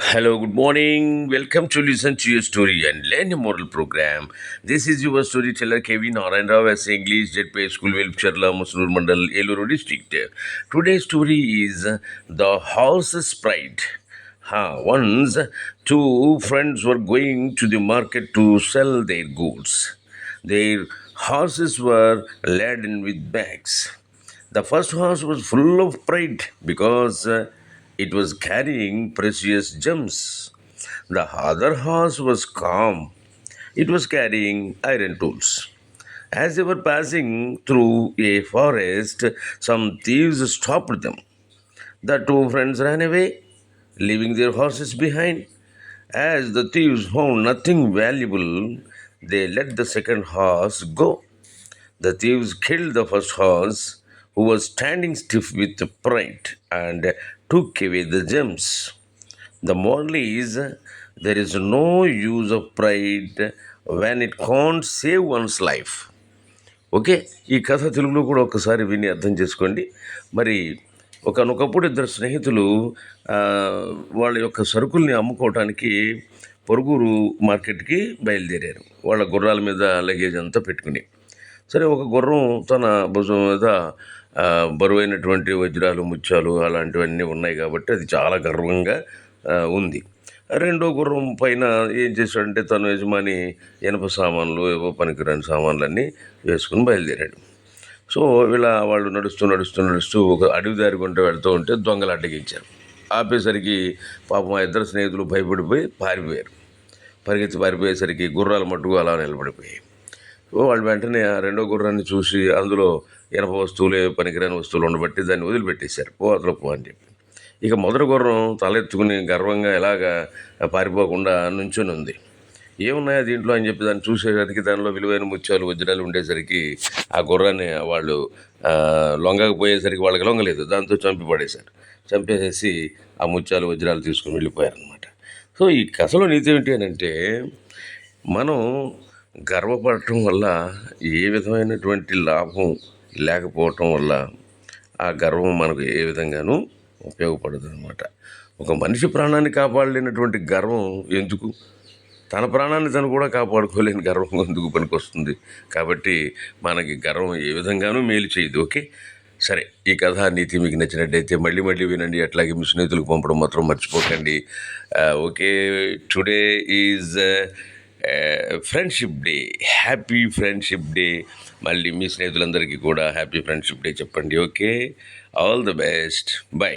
Hello, good morning. Welcome to listen to your story and learn a moral program. This is your storyteller Kevin Narayan Rao as English Jet Pay School Velpcherla Musnur Mandal Eluru district. Today's story is The Horse's Pride. Once two friends were going to the market to sell their goods. Their horses were laden with bags. The first horse was full of pride because it was carrying precious gems. The other horse was calm. It was carrying iron tools. As they were passing through a forest, some thieves stopped them. The two friends ran away, leaving their horses behind. As the thieves found nothing valuable, they let the second horse go. The thieves killed the first horse, who was standing stiff with pride, and took away the gems. The moral is there is no use of pride when it can't save one's life. Okay, ఈ కథ తెలుగులో కూడా ఒకసారి విని అర్థం చేసుకోండి. మరి ఒకనొకప్పుడు ఇద్దరు స్నేహితులు ఆ, వాళ్ళ యొక్క సరుకుల్ని అమ్ముకోవటానికి పొరుగురు మార్కెట్కి బయలుదేరారు. వాళ్ళ గుర్రాల మీద లగేజ్ అంతా పెట్టుకుని. సరే, ఒక గుర్రం తన భుజం మీద ఆ, బరువైనటువంటి వజ్రాలు ముత్యాలు అలాంటివన్నీ ఉన్నాయి కాబట్టి అది చాలా గర్వంగా ఉంది. రెండో గుర్రం పైన ఏం చేశాడంటే తన యజమాని ఇనప సామాన్లు ఏవో పనికిరాని సామాన్లన్నీ వేసుకుని బయలుదేరాడు. సో ఇలా వాళ్ళు నడుస్తూ నడుస్తూ నడుస్తూ ఒక అడవి దారి గుంట వెళ్తూ ఉంటే దొంగలు అడ్డగించారు. ఆపేసరికి పాపం ఆ ఇద్దరు స్నేహితులు భయపడిపోయి పారిపోయారు. పరిగెత్తి పారిపోయేసరికి గుర్రాలు మట్టుకు అలా నిలబడిపోయాయి. సో వాళ్ళు వెంటనే ఆ రెండో గుర్రాన్ని చూసి అందులో ఇనప వస్తువులే పనికిరాని వస్తువులు ఉండబట్టి దాన్ని వదిలిపెట్టేశారు. పో అతను పో అని చెప్పి. ఇక మొదటి గుర్రం తలెత్తుకుని గర్వంగా ఎలాగా పారిపోకుండా నుంచొని ఉంది. ఏమున్నాయా దీంట్లో అని చెప్పి దాన్ని చూసేసరికి దానిలో విలువైన ముత్యాలు వజ్రాలు ఉండేసరికి ఆ గుర్రాన్ని వాళ్ళు లొంగకపోయేసరికి వాళ్ళకి లొంగలేదు. దాంతో చంపి పడేశారు. చంపేసేసి ఆ ముత్యాలు వజ్రాలు తీసుకుని వెళ్ళిపోయారనమాట. సో ఈ కథలో నీతి ఏంటి అని అంటే, మనం గర్వపడటం వల్ల ఏ విధమైనటువంటి లాభం లేకపోవటం వల్ల ఆ గర్వం మనకు ఏ విధంగానూ ఉపయోగపడదు అనమాట. ఒక మనిషి ప్రాణాన్ని కాపాడలేనటువంటి గర్వం ఎందుకు? తన ప్రాణాన్ని తను కూడా కాపాడుకోలేని గర్వం ఎందుకు పనికొస్తుంది? కాబట్టి మనకి గర్వం ఏ విధంగానూ మేలు చేయదు. ఓకే, సరే, ఈ కథ నీతి మీకు నచ్చినట్టయితే మళ్ళీ మళ్ళీ వినండి. అట్లాగే మీ స్నేహితులకు పంపడం మాత్రం మర్చిపోకండి. Okay, today is friendship day. Happy friendship day. మళ్ళీ మీ స్నేహితులందరికీ కూడా హ్యాపీ ఫ్రెండ్షిప్ డే చెప్పండి. Okay, all the best. By.